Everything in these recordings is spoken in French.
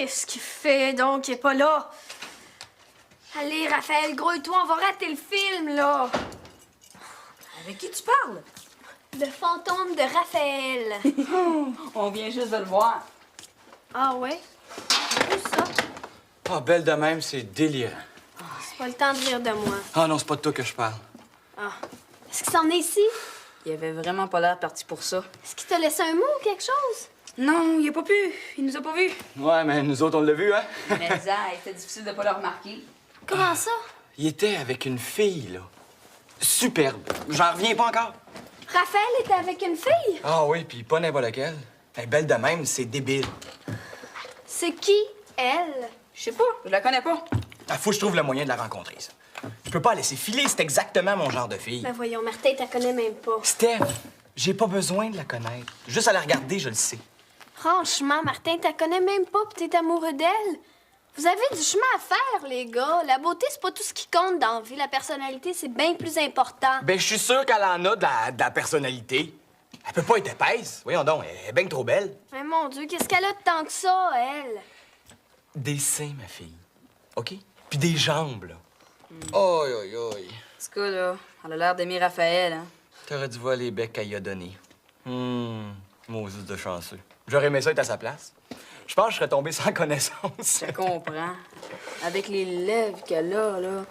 Qu'est-ce qu'il fait donc? Il est pas là. Allez, Raphaël, grouille-toi, on va rater le film, là. Avec qui tu parles? Le fantôme de Raphaël. On vient juste de le voir. Ah ouais? Où ça? Ah, belle de même, c'est délirant. C'est pas le temps de rire de moi. Ah non, c'est pas de toi que je parle. Ah. Est-ce qu'il s'en est ici? Il avait vraiment pas l'air parti pour ça. Est-ce qu'il t'a laissé un mot ou quelque chose? Non, il a pas pu. Il nous a pas vus. Ouais, mais nous autres, on l'a vu, hein? Mais ça, c'était difficile de pas le remarquer. Comment ça? Il était avec une fille, là. Superbe. J'en reviens pas encore. Raphaël était avec une fille? Ah oui, puis pas n'importe laquelle. Elle est belle de même, c'est débile. C'est qui, elle? Je sais pas, je la connais pas. Ah, faut que je trouve le moyen de la rencontrer, ça. Je peux pas la laisser filer, c'est exactement mon genre de fille. Ben voyons, Martin, t'la connais même pas. Steph, j'ai pas besoin de la connaître. Juste à la regarder, je le sais. Franchement, Martin, t'la connais même pas pis t'es amoureux d'elle. Vous avez du chemin à faire, les gars. La beauté, c'est pas tout ce qui compte dans la vie. La personnalité, c'est bien plus important. Ben, je suis sûr qu'elle en a de la personnalité. Elle peut pas être épaisse. Voyons donc, elle est bien trop belle. Mais mon Dieu, qu'est-ce qu'elle a de tant que ça, elle? Des seins, ma fille. OK? Puis des jambes, là. Aïe, aïe, aïe. En tout cas, là, elle a l'air d'aimer Raphaël, hein. T'aurais dû voir les becs qu'elle y a donnés. Maudit de chanceux. J'aurais aimé ça être à sa place. Je pense que je serais tombé sans connaissance. Je comprends. Avec les lèvres qu'elle a, là.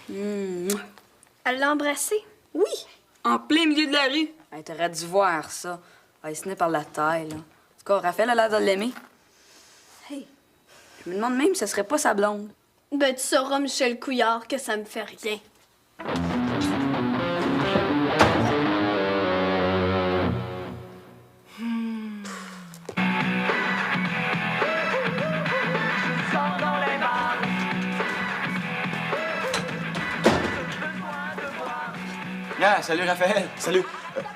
Elle l'a embrassé? Oui, en plein milieu de la rue. Elle t'aurait dû voir ça. Elle se tenait par la taille, là. En tout cas, Raphaël a l'air de l'aimer. Hey, je me demande même si ce serait pas sa blonde. Ben, tu sauras, Michel Couillard, que ça me fait rien. Ah, salut, Raphaël. Salut.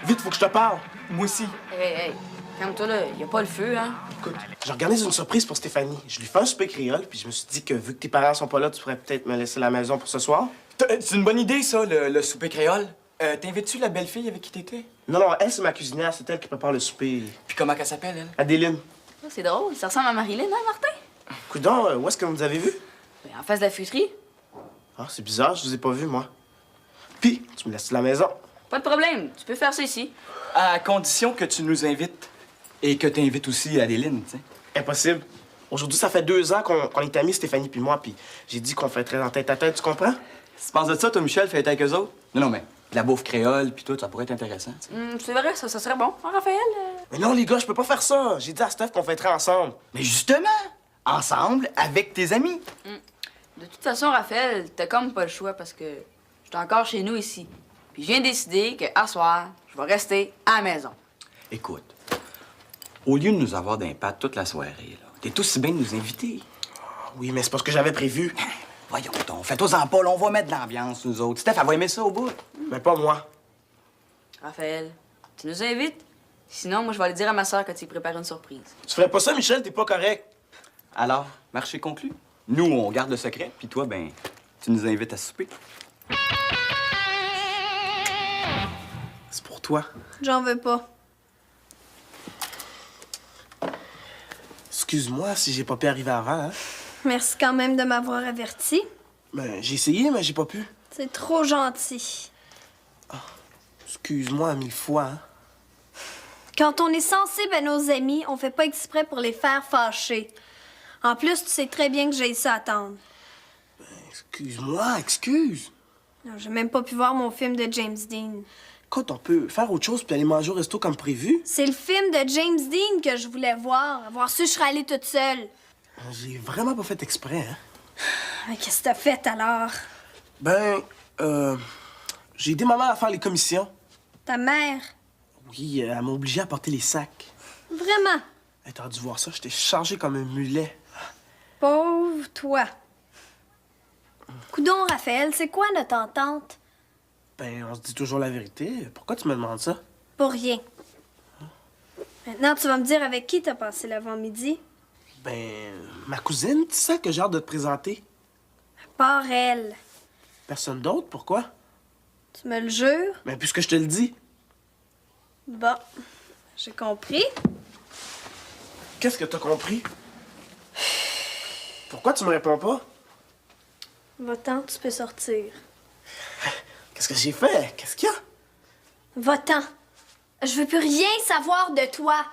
Vite, faut que je te parle. Moi aussi. Hey, calme-toi, là. Y a pas le feu, hein. Écoute, j'organise une surprise pour Stéphanie. Je lui fais un souper créole, puis je me suis dit que vu que tes parents sont pas là, tu pourrais peut-être me laisser la maison pour ce soir. C'est une bonne idée, ça, le souper créole. T'invites-tu la belle fille avec qui t'étais? Non, non, elle, c'est ma cuisinière. C'est elle qui prépare le souper. Puis comment qu'elle s'appelle, elle? Adéline. Ah, c'est drôle. Ça ressemble à Marilyn, hein, Martin? Coudon, où est-ce que vous nous avez vus? Ben, en face de la fuiterie. Ah, c'est bizarre, je vous ai pas vus, moi. Puis, tu me laisses la maison. Pas de problème. Tu peux faire ça ici. À condition que tu nous invites. Et que t'invites aussi Adéline, tu sais. Impossible. Aujourd'hui, ça fait 2 ans qu'on est amis, Stéphanie puis moi, puis j'ai dit qu'on fêterait en tête-à-tête, tu comprends? Tu penses de ça, toi, Michel, fête avec eux autres? Non, mais de la bouffe créole, puis tout, ça pourrait être intéressant, tu sais. C'est vrai, ça serait bon, hein, Raphaël? Mais non, les gars, je peux pas faire ça. J'ai dit à Steph qu'on fêterait ensemble. Mais justement, ensemble, avec tes amis. De toute façon, Raphaël, t'as comme pas le choix parce que j'étais encore chez nous ici. Puis je viens de décider qu'à soir, je vais rester à la maison. Écoute, au lieu de nous avoir d'impact toute la soirée, là, t'es aussi bien de nous inviter. Oui, mais c'est pas ce que j'avais prévu. Voyons donc, fais-toi-en pas, là, on va mettre de l'ambiance, nous autres. Steph, elle va aimer ça au bout. Mais pas moi. Raphaël, tu nous invites? Sinon, moi, je vais aller dire à ma soeur que tu lui prépares une surprise. Tu ferais pas ça, Michel, t'es pas correct. Alors, marché conclu. Nous, on garde le secret, puis toi, ben, tu nous invites à souper. C'est pour toi. J'en veux pas. Excuse-moi si j'ai pas pu arriver avant, hein? Merci quand même de m'avoir averti. Ben, j'ai essayé, mais j'ai pas pu. C'est trop gentil. Excuse-moi 1000 fois, hein? Quand on est sensible à nos amis, on fait pas exprès pour les faire fâcher. En plus, tu sais très bien que j'ai ça à attendre. Excuse-moi, excuse. Non, j'ai même pas pu voir mon film de James Dean. Écoute, on peut faire autre chose puis aller manger au resto comme prévu. C'est le film de James Dean que je voulais voir. Avoir su, je serais allée toute seule. J'ai vraiment pas fait exprès, hein? Mais qu'est-ce que t'as fait alors? Ben, j'ai aidé maman à faire les commissions. Ta mère? Oui, elle m'a obligé à porter les sacs. Vraiment? Hey, t'aurais dû voir ça, j'étais chargé comme un mulet. Pauvre toi. Coudon, Raphaël, c'est quoi notre entente? Ben, on se dit toujours la vérité. Pourquoi tu me demandes ça? Pour rien. Maintenant, tu vas me dire avec qui t'as passé l'avant-midi? Ben, ma cousine, tu sais que j'ai hâte de te présenter. Par elle. Personne d'autre, pourquoi? Tu me le jures? Ben, puisque je te le dis. Bon, j'ai compris. Qu'est-ce que t'as compris? Pourquoi tu me réponds pas? Va-t'en, tu peux sortir. Qu'est-ce que j'ai fait? Qu'est-ce qu'il y a? Va-t'en. Je veux plus rien savoir de toi.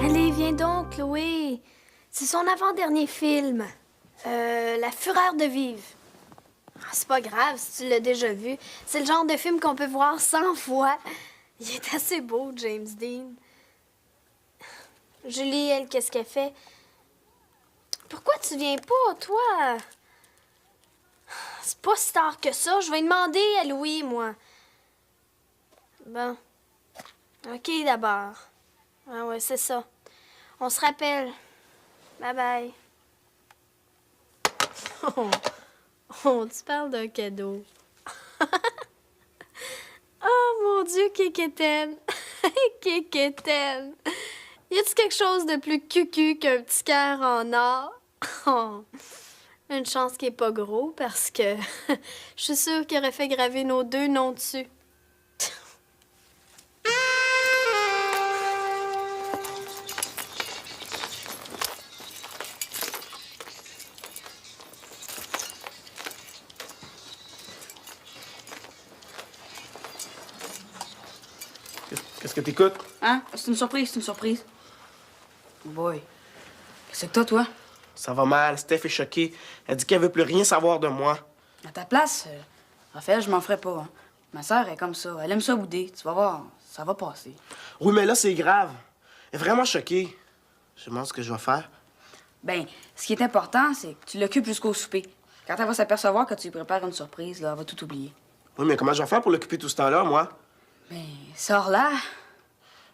Allez, viens donc, Chloé. C'est son avant-dernier film. La fureur de vivre. Ah, c'est pas grave si tu l'as déjà vu. C'est le genre de film qu'on peut voir 100 fois. Il est assez beau, James Dean. Julie, elle, qu'est-ce qu'elle fait? Pourquoi tu viens pas, toi? C'est pas si tard que ça. Je vais demander à Louis, moi. Bon. OK, d'abord. Ah ouais, c'est ça. On se rappelle. Bye-bye. Oh, tu parles d'un cadeau. Oh, mon Dieu, Kékéten. Kékéten. Y a-tu quelque chose de plus cucu qu'un petit cœur en or? Oh. Une chance qu'il est pas gros, parce que je suis sûre qu'il aurait fait graver nos 2 noms dessus. Qu'est-ce que t'écoutes? Hein? C'est une surprise, c'est une surprise. Oh boy. Qu'est-ce que t'as, toi? Ça va mal, Steph est choquée. Elle dit qu'elle veut plus rien savoir de moi. À ta place, Raphaël, je m'en ferais pas. Hein. Ma sœur est comme ça. Elle aime ça bouder. Tu vas voir, ça va passer. Oui, mais là, c'est grave. Elle est vraiment choquée. Je me demande ce que je vais faire. Ben, ce qui est important, c'est que tu l'occupes jusqu'au souper. Quand elle va s'apercevoir que tu lui prépares une surprise, là, elle va tout oublier. Oui, mais comment je vais faire pour l'occuper tout ce temps-là, moi? Ben, sors là.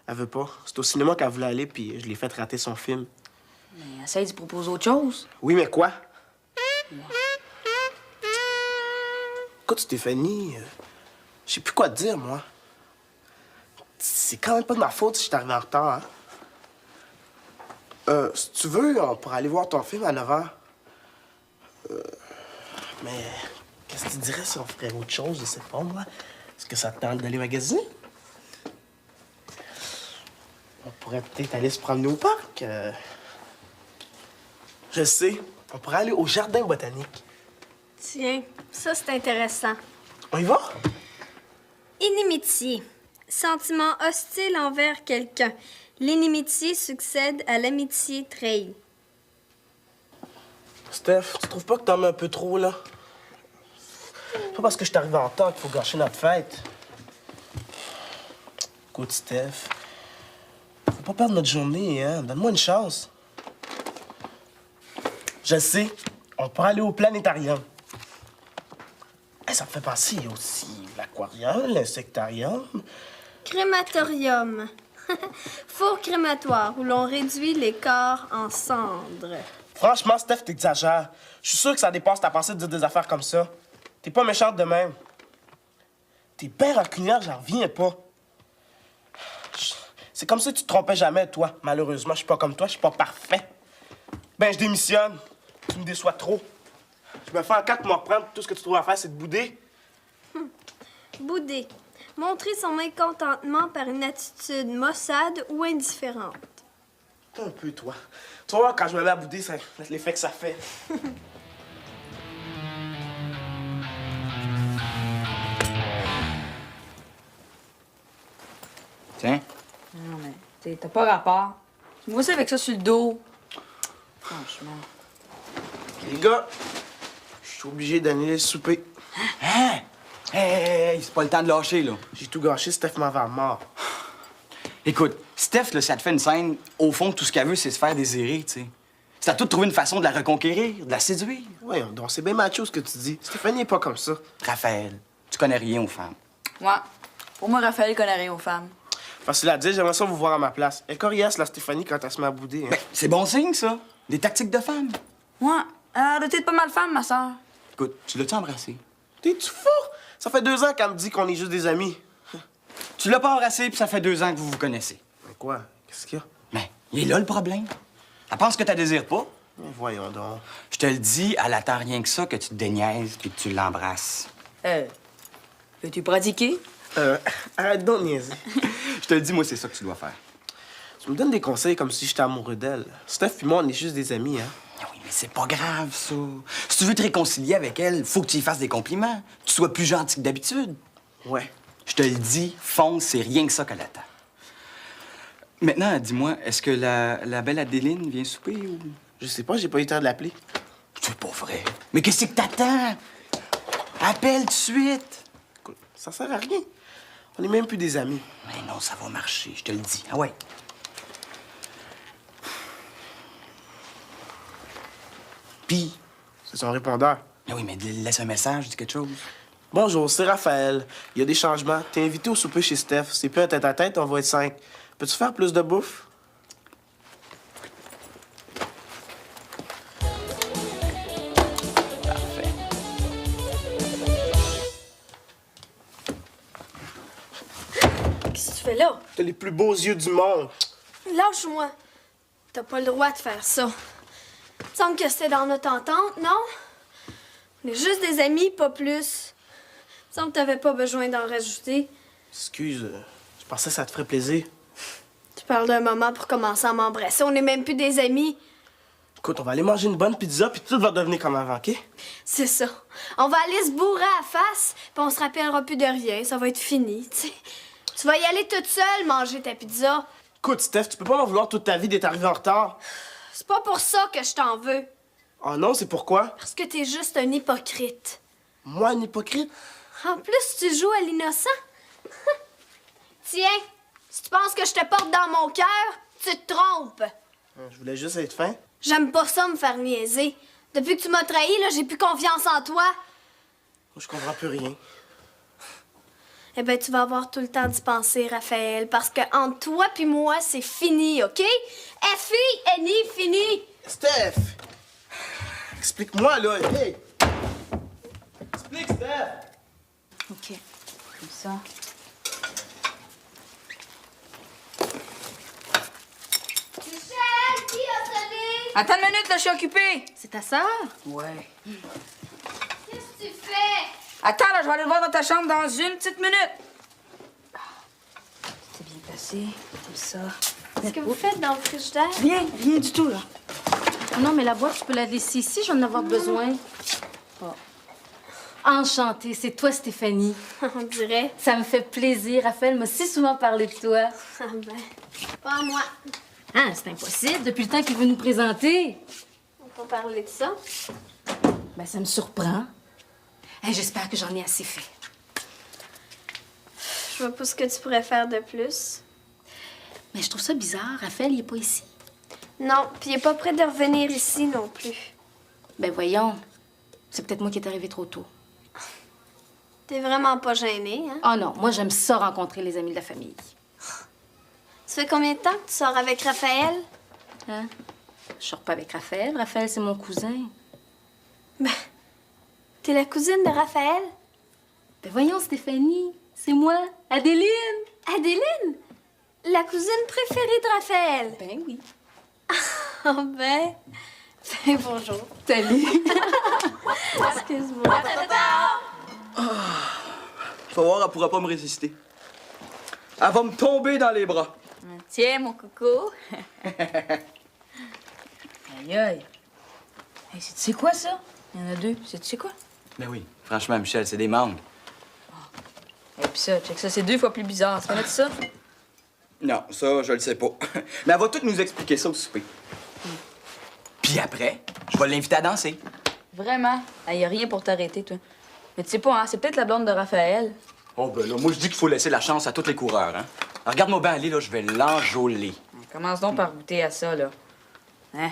Elle veut pas. C'est au cinéma qu'elle voulait aller, puis je l'ai fait rater son film. Mais essaye d'y proposer autre chose. Oui, mais quoi? Écoute, Stéphanie, je sais plus quoi te dire, moi. C'est quand même pas de ma faute si je suis arrivé en retard, hein? Si tu veux, on pourrait aller voir ton film à 9 h. Mais qu'est-ce que tu dirais si on ferait autre chose, je sais pas, moi? Est-ce que ça te tente d'aller magasiner? On pourrait peut-être aller se promener au parc. Je sais, on pourrait aller au jardin botanique. Tiens, ça c'est intéressant. On y va? Inimitié. Sentiment hostile envers quelqu'un. L'inimitié succède à l'amitié trahie. Steph, tu trouves pas que t'en mets un peu trop, là? C'est pas parce que je suis arrivé en temps qu'il faut gâcher notre fête. Écoute, Steph, faut pas perdre notre journée, hein? Donne-moi une chance. Je sais, on pourrait aller au planétarium. Hey, ça me fait penser, il y a aussi l'aquarium, l'insectarium. Crématorium. Four crématoire où l'on réduit les corps en cendres. Franchement, Steph, t'exagères. Je suis sûr que ça dépasse ta pensée de dire des affaires comme ça. T'es pas méchante de même. T'es bien rancunière, j'en reviens pas. C'est comme ça que tu te trompais jamais, toi. Malheureusement, je suis pas comme toi, je suis pas parfait. Ben, je démissionne. Tu me déçois trop. Je me fais en 4 pour me reprendre. Tout ce que tu trouves à faire, c'est de bouder. Bouder. Montrer son mécontentement par une attitude maussade ou indifférente. Un peu, toi. Tu vas voir, quand je me mets à bouder, c'est l'effet que ça fait. Tiens. Non, mais t'as pas rapport. Tu me vois ça avec ça sur le dos. Franchement. Les gars, je suis obligé d'annuler le souper. Hein? Hey, c'est pas le temps de lâcher, là. J'ai tout gâché, Steph m'avait à mort. Écoute, Steph, là, ça te fait une scène, au fond, tout ce qu'elle veut, c'est se faire désirer, tu sais. C'est à toi de trouver une façon de la reconquérir, de la séduire. Ouais, donc c'est bien macho ce que tu dis. Stéphanie est pas comme ça. Raphaël, tu connais rien aux femmes. Ouais. Pour moi, Raphaël connaît rien aux femmes. Facile à dire, j'aimerais ça vous voir à ma place. Elle est coriace, la Stéphanie, quand elle se met à bouder. Hein. Ben, c'est bon signe, ça. Des tactiques de femmes. Ouais. Elle doit être pas mal femme, ma sœur. Écoute, tu l'as-tu embrassé? T'es-tu fou? Ça fait 2 ans qu'elle me dit qu'on est juste des amis. Tu l'as pas embrassé, puis ça fait 2 ans que vous vous connaissez. Mais quoi? Qu'est-ce qu'il y a? Mais il est là le problème. Elle pense que tu désires pas. Mais voyons donc. Je te le dis, elle attend rien que ça, que tu te déniaises puis que tu l'embrasses. Veux-tu pratiquer? Arrête donc de niaiser. Je te le dis, moi, c'est ça que tu dois faire. Tu me donnes des conseils comme si j'étais amoureux d'elle. Steph et moi, on est juste des amis, hein? Ah oui, mais c'est pas grave, ça. Si tu veux te réconcilier avec elle, faut que tu lui fasses des compliments. Que tu sois plus gentil que d'habitude. Ouais. Je te le dis, fonce, c'est rien que ça qu'elle attend. Maintenant, dis-moi, est-ce que la belle Adéline vient souper ou... Je sais pas, j'ai pas eu le temps de l'appeler. C'est pas vrai. Mais qu'est-ce que t'attends? Appelle tout de suite. Écoute, ça sert à rien. On est même plus des amis. Mais non, ça va marcher, je te le dis. Ah ouais. Puis, C'est son répondeur. ah oui, mais laisse un message, dis quelque chose. Bonjour, c'est Raphaël. Il y a des changements. T'es invité au souper chez Steph. C'est plus un tête-à-tête, on va être 5. Peux-tu faire plus de bouffe? Parfait. Qu'est-ce que tu fais là? T'as les plus beaux yeux du monde. Lâche-moi. T'as pas le droit de faire ça. Il me semble que c'était dans notre entente, non? On est juste des amis, pas plus. Il me semble que t'avais pas besoin d'en rajouter. Excuse, je pensais que ça te ferait plaisir. Tu parles d'un moment pour commencer à m'embrasser. On n'est même plus des amis. Écoute, on va aller manger une bonne pizza, puis tout va devenir comme avant, OK? C'est ça. On va aller se bourrer à la face, puis on se rappellera plus de rien. Ça va être fini, tu sais. Tu vas y aller toute seule manger ta pizza. Écoute, Steph, tu peux pas m'en vouloir toute ta vie d'être arrivé en retard. C'est pas pour ça que je t'en veux. Oh non, c'est pourquoi? Parce que t'es juste un hypocrite. Moi, un hypocrite? En plus, tu joues à l'innocent. Tiens, si tu penses que je te porte dans mon cœur, tu te trompes. Je voulais juste être fin. J'aime pas ça me faire niaiser. Depuis que tu m'as trahi, là, j'ai plus confiance en toi. Je comprends plus rien. Eh ben, tu vas avoir tout le temps d'y penser, Raphaël, parce que entre toi puis moi, c'est fini, OK? F-I-N-I, fini! Steph! Explique-moi, là. Hey! Explique, Steph! OK. Comme ça. Michel, qui a sonné? Attends une minute, là, je suis occupée. C'est ta sœur? Ouais. Qu'est-ce que tu fais? Attends, là, je vais aller le voir dans ta chambre dans une petite minute. C'est bien placé, comme ça. Qu'est-ce que vous faites dans le frigidaire? Rien du tout, là. Non, mais la boîte, tu peux la laisser ici, j'en ai avoir besoin. Oh. Enchantée, c'est toi, Stéphanie. On dirait. Ça me fait plaisir. Raphaël m'a si souvent parlé de toi. Ah ben, pas moi. Ah, c'est impossible, depuis le temps qu'il veut nous présenter. On peut parler de ça. Ben, ça me surprend. Hey, j'espère que j'en ai assez fait. Je vois pas ce que tu pourrais faire de plus. Mais je trouve ça bizarre. Raphaël, il est pas ici. Non, puis il est pas prêt de revenir ici non plus. Ben, voyons. C'est peut-être moi qui est arrivé trop tôt. T'es vraiment pas gêné, hein? Oh non, moi, j'aime ça rencontrer les amis de la famille. Ça fait combien de temps que tu sors avec Raphaël? Hein? Je sors pas avec Raphaël. Raphaël, c'est mon cousin. Ben, t'es la cousine de Raphaël? Ben, voyons, Stéphanie. C'est moi, Adéline. Adéline? La cousine préférée de Raphaël? Ben oui. Oh ben... Ben, bonjour. Salut. Excuse-moi. Tu vas voir, elle pourra pas me résister. Elle va me tomber dans les bras. Tiens, mon coco. Aïe, aïe. Hey, c'est quoi, ça? Il y en a 2. C'est quoi? Ben oui, franchement, Michel, c'est des mangues. Et puis ça, check ça, c'est 2 fois plus bizarre. Tu connais ça? Non, ça, je le sais pas. Mais elle va tout nous expliquer ça au souper. Puis après, je vais l'inviter à danser. Vraiment? Il y a rien pour t'arrêter, toi. Mais tu sais pas, hein, c'est peut-être la blonde de Raphaël. Oh ben là, moi je dis qu'il faut laisser la chance à tous les coureurs, hein. Alors, regarde-moi bien aller, là, je vais l'enjôler. Commence donc par goûter à ça, là. Hein?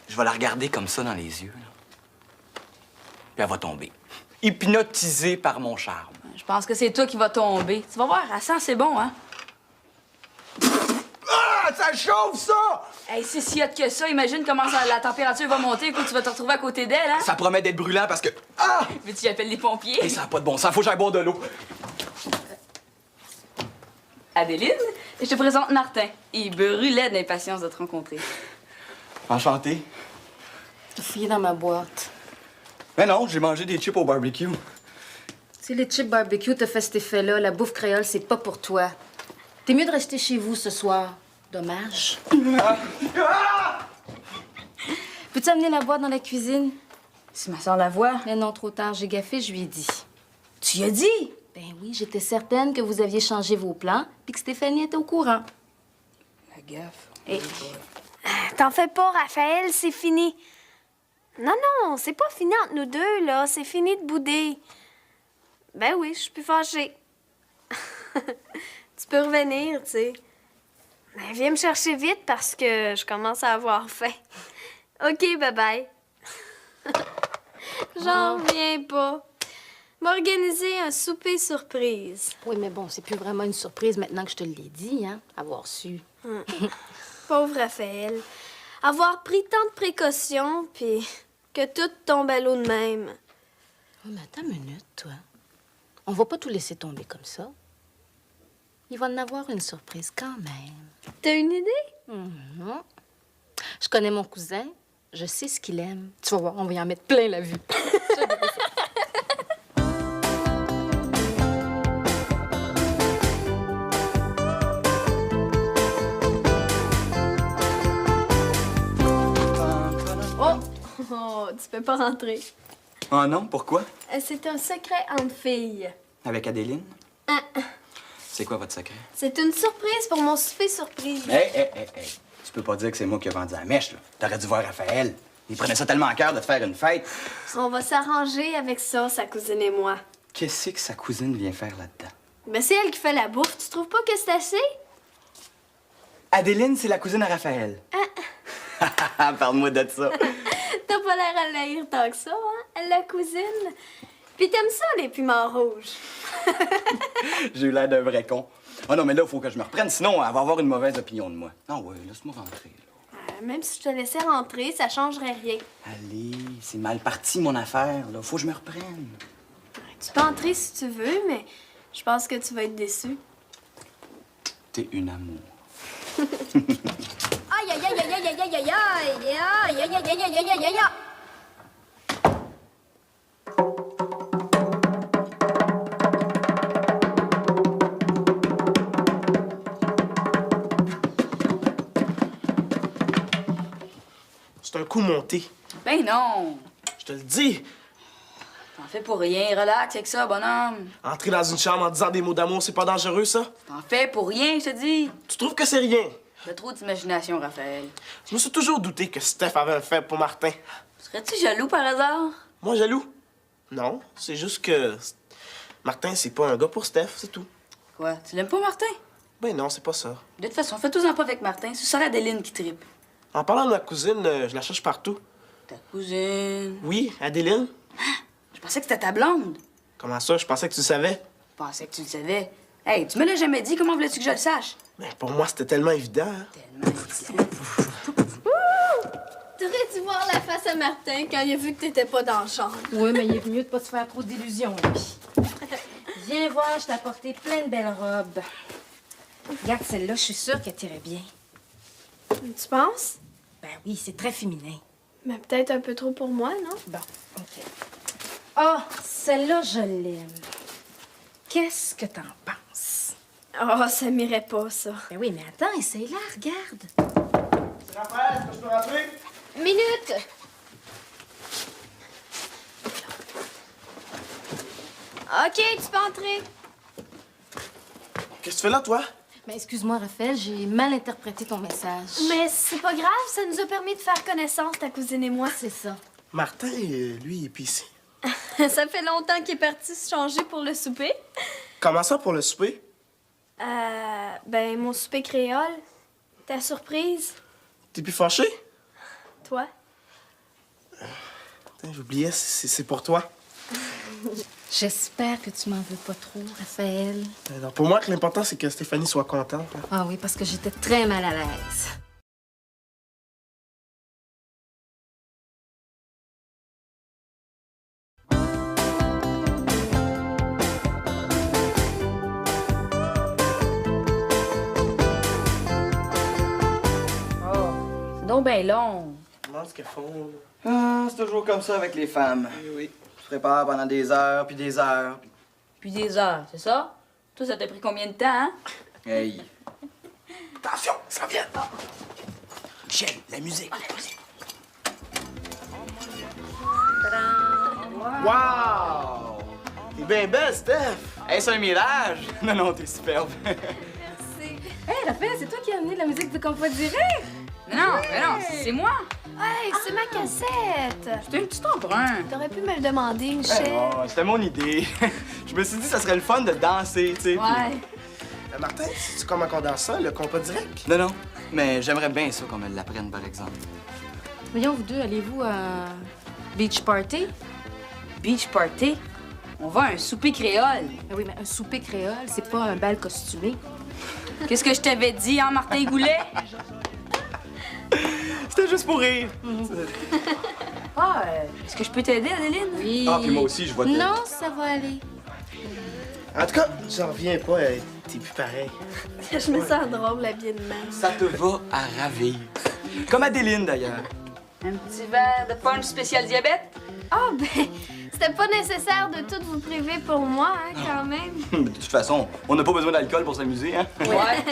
Je vais la regarder comme ça dans les yeux, là. Puis elle va tomber. Hypnotisée par mon charme. Je pense que c'est toi qui vas tomber. Tu vas voir, à 100, c'est bon, hein? Ah! ça chauffe, ça! Hey, c'est si hot que ça. Imagine comment la température va monter quand tu vas te retrouver à côté d'elle, hein? Ça promet d'être brûlant parce que... Ah! Mais tu appelles les pompiers. Et ça n'a pas de bon sens, faut que j'aille boire de l'eau. Adéline, je te présente Martin. Il brûlait d'impatience de te rencontrer. Enchanté. T'as fouillé dans ma boîte. Mais non, j'ai mangé des chips au barbecue. Si les chips barbecue te fait cet effet-là, la bouffe créole, c'est pas pour toi. T'es mieux de rester chez vous ce soir. Dommage. Peux-tu amener la boîte dans la cuisine? Si ma soeur la voit. Mais non, trop tard, j'ai gaffé, je lui ai dit. Tu y as dit? Ben oui, j'étais certaine que vous aviez changé vos plans puis que Stéphanie était au courant. La gaffe. Et... T'en fais pas, Raphaël, c'est fini. Non, non, c'est pas fini entre nous deux, là. C'est fini de bouder. Ben oui, je suis plus fâchée. Tu peux revenir, tu sais. Ben, viens me chercher vite parce que je commence à avoir faim. OK, bye-bye. J'en reviens pas. M'organiser un souper surprise. Oui, mais bon, c'est plus vraiment une surprise maintenant que je te l'ai dit, hein, avoir su. Pauvre Raphaël. Avoir pris tant de précautions, puis que tout tombe à l'eau de même. Oh, mais attends une minute, toi. On va pas tout laisser tomber comme ça. Il va en avoir une surprise quand même. T'as une idée? Mhm. Je connais mon cousin. Je sais ce qu'il aime. Tu vas voir, on va y en mettre plein la vue. Oh, tu peux pas rentrer. Ah non, pourquoi? C'est un secret entre filles. Avec Adéline? C'est quoi votre secret? C'est une surprise pour mon souper surprise. Hey. Tu peux pas dire que c'est moi qui ai vendu la mèche, là. T'aurais dû voir Raphaël. Il prenait ça tellement à cœur de te faire une fête. On va s'arranger avec ça, sa cousine et moi. Qu'est-ce que sa cousine vient faire là-dedans? Mais c'est elle qui fait la bouffe. Tu trouves pas que c'est assez? Adéline, c'est la cousine à Raphaël. Parle-moi de ça. T'as pas l'air à l'haïr tant que ça, hein? La cousine. Puis t'aimes ça, les piments rouges. J'ai eu l'air d'un vrai con. Oh non, mais là, il faut que je me reprenne, sinon elle va avoir une mauvaise opinion de moi. Non, ouais, laisse-moi rentrer, là. Même si je te laissais rentrer, ça changerait rien. Allez, c'est mal parti, mon affaire, là. Faut que je me reprenne. Tu peux entrer si tu veux, mais je pense que tu vas être déçu. T'es une amour. Aïe, aïe, aïe, aïe, aïe, aïe, aïe, aïe, aïe, aïe, aïe, aïe, aïe, aïe, aïe, aïe. C'est un coup monté. Ben non. Je te le dis. T'en fais pour rien. Relax avec ça, bonhomme. Entrer dans une chambre en disant des mots d'amour, c'est pas dangereux, ça? T'en fais pour rien, je te dis. Tu trouves que c'est rien? T'as trop d'imagination, Raphaël. Je me suis toujours douté que Steph avait un faible pour Martin. Serais-tu jaloux par hasard? Moi, jaloux? Non, c'est juste que Martin, c'est pas un gars pour Steph, c'est tout. Quoi? Tu l'aimes pas, Martin? Ben non, c'est pas ça. De toute façon, fais-toi-en pas avec Martin. C'est ça Adéline qui tripe. En parlant de ma cousine, je la cherche partout. Ta cousine. Oui, Adéline? Je pensais que c'était ta blonde. Comment ça? Je pensais que tu le savais. Je pensais que tu le savais. Hey, tu me l'as jamais dit. Comment voulais-tu que je le sache? Mais pour moi, c'était tellement évident. Hein? Tellement évident. T'aurais dû voir la face à Martin quand il a vu que t'étais pas dans la chambre. Oui, mais il est mieux de pas se faire trop d'illusions, lui. Viens voir, je t'ai apporté plein de belles robes. Regarde celle-là, je suis sûre qu'elle t'irait bien. Tu penses? Ben oui, c'est très féminin. Mais peut-être un peu trop pour moi, non? Bon, OK. Oh, celle-là, je l'aime. Qu'est-ce que t'en penses? Oh, ça m'irait pas, ça. Ben oui, mais attends, essaye-la, regarde. C'est Raphaël, est-ce que je peux rentrer? Minute! OK, tu peux entrer. Qu'est-ce que tu fais là, toi? Ben excuse-moi, Raphaël, j'ai mal interprété ton message. Mais c'est pas grave, ça nous a permis de faire connaissance, ta cousine et moi. C'est ça. Martin, lui, il est plus ici. Ça fait longtemps qu'il est parti se changer pour le souper. Comment ça pour le souper? Ben, mon souper créole. Ta surprise. T'es plus fâché? Toi? Putain, j'oubliais, c'est pour toi. J'espère que tu m'en veux pas trop, Raphaël. Non, pour moi, l'important, c'est que Stéphanie soit contente. Hein. Ah oui, parce que j'étais très mal à l'aise. Oh, c'est donc bien long. Demande ce qu'elles font. Ah, c'est toujours comme ça avec les femmes. Oui. Tu te prépares pendant des heures, puis des heures. Puis des heures, c'est ça? Toi, ça t'a pris combien de temps, hein? Hey. Attention, ça vient. Michel, la musique. Wow! T'es bien belle, Steph. Hey, c'est un mirage! Non, non, t'es superbe. Hey, Raphaël, c'est toi qui as amené de la musique de Compas Direct? Non, mais non, c'est moi. Hey, c'est ma cassette! C'était un petit emprunt. T'aurais pu me le demander, Michel. Oh, c'était mon idée. Je me suis dit que ça serait le fun de danser, tu sais. Ouais. Martin, sais-tu comment on danse ça, le compas direct? Non, non. Mais j'aimerais bien ça qu'on me l'apprenne, par exemple. Voyons, vous deux, allez-vous à Beach Party? Beach party? On va à un souper créole. Ah oui, mais un souper créole, c'est pas un bal costumé. Qu'est-ce que je t'avais dit, hein, Martin Goulet? C'était juste pour rire. Ah, est-ce que je peux t'aider, Adeline? Oui. Ah, puis moi aussi, je vois Non, ça va aller. En tout cas, j'en reviens pas, t'es plus pareil. Je me sens drôle, habillée de même. Ça te va à ravir. Comme Adéline, d'ailleurs. Un petit verre de punch spécial diabète? Ah, ben, c'était pas nécessaire de tout vous priver pour moi, hein, quand même. De toute façon, on n'a pas besoin d'alcool pour s'amuser, hein? Ouais.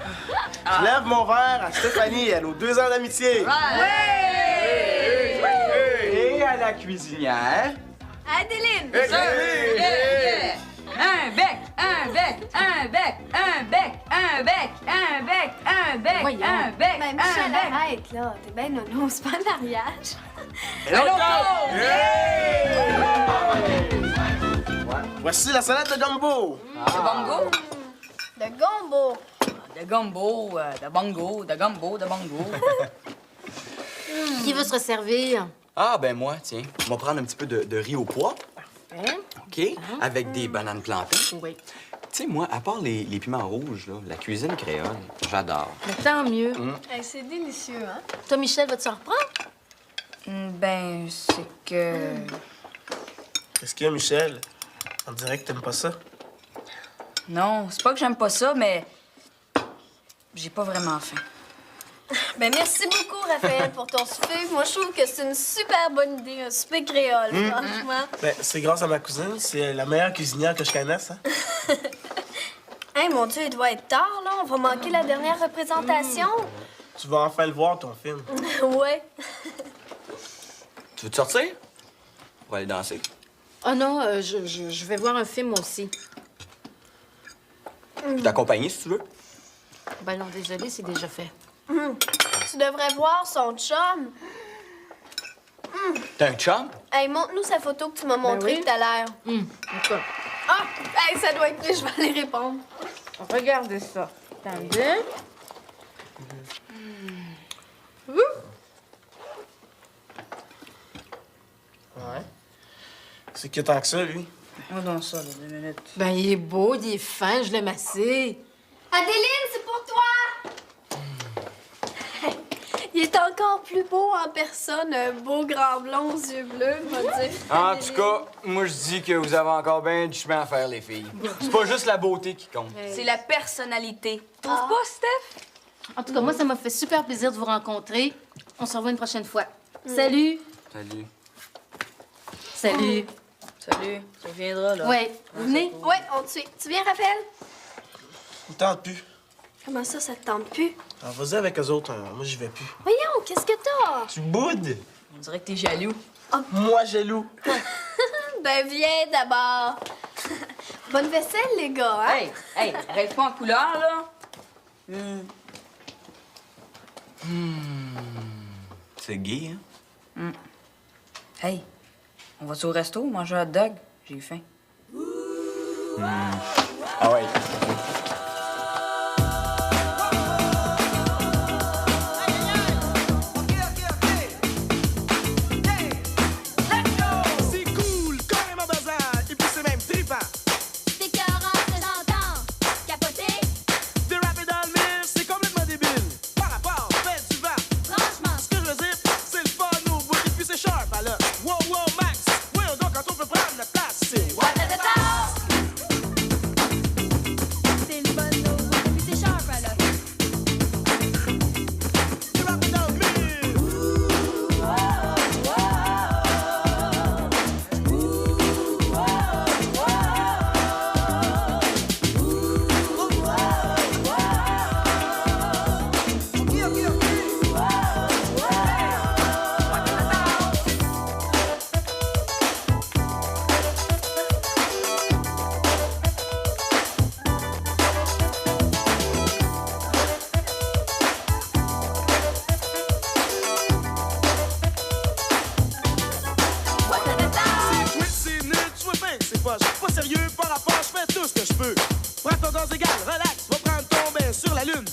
Je lève mon verre à Stéphanie, elle a 2 ans d'amitié. Et à la cuisinière. Adeline! Yeah. Un bec, un bec, un bec, un bec, un bec, un bec, un bec, Voyons. un bec, Ben, un Michel, bec. arrête, là. T'es ben nono, c'est pas un mariage. Voici la salade de gumbo. De bongo? De gombo. De gumbo, de bongo, de gumbo, de bongo. Qui veut se resservir? Ah, ben moi, tiens. On va prendre un petit peu de riz au pois. Hein? OK? Avec des bananes plantées. Oui. Tu sais, moi, à part les piments rouges, là, la cuisine créole, j'adore. Mais tant mieux. Hey, c'est délicieux, hein? Toi, Michel, vas-tu en reprendre? Ben, c'est que... Qu'est-ce qu'il y a, Michel? On dirait que t'aimes pas ça. Non, c'est pas que j'aime pas ça, mais... J'ai pas vraiment faim. Ben, merci beaucoup, Raphaël, pour ton souper. Moi, je trouve que c'est une super bonne idée, un souper créole, franchement. Ben, c'est grâce à ma cousine, c'est la meilleure cuisinière que je connaisse, hein? Hey, mon Dieu, il doit être tard, là. On va manquer la dernière représentation. Tu vas enfin le voir, ton film. Ouais. Tu veux te sortir? On va aller danser. Oh non, je vais voir un film aussi. Je peux t'accompagner, si tu veux. Ben non, désolé, c'est déjà fait. Tu devrais voir son chum. T'as un chum? Hey, montre-nous sa photo que tu m'as montrée oui. tout à l'heure. D'accord. Ah! Hey, ça doit être lui, je vais aller répondre. Regardez ça. Attendez. Ouais. C'est que tant que ça, lui. On dans ça, là, 2 minutes. Ben, il est beau, il est fin, je l'aime assez. Adeline, c'est pour toi! Il est encore plus beau en personne, un beau grand blond aux yeux bleus, va dire. En tout cas, moi, je dis que vous avez encore bien du chemin à faire, les filles. C'est pas juste la beauté qui compte. C'est la personnalité. Trouves pas, Steph? En tout cas, moi, ça m'a fait super plaisir de vous rencontrer. On se revoit une prochaine fois. Salut! Salut. Salut! Salut, ça viendra, là. Ouais, vous venez? Ouais, on te suit. Tu viens, Raphaël? Il tente plus. Comment ça te tente plus? Alors, vas-y avec eux autres, moi, j'y vais plus. Voyons, qu'est-ce que t'as? Tu boudes? On dirait que t'es jaloux. Moi, jaloux. Ben, viens d'abord. Bonne vaisselle, les gars, hein? Hey, rêve pas en couleur, là. C'est gay, hein? Hey, on va-tu au resto, manger un hot dog? J'ai faim. Ah ouais. C'est cool, quand même à bazar. Je suis pas sérieux par rapport, je fais tout ce que je peux. Prends ton dose égale, relax, va prendre ton bain sur la lune.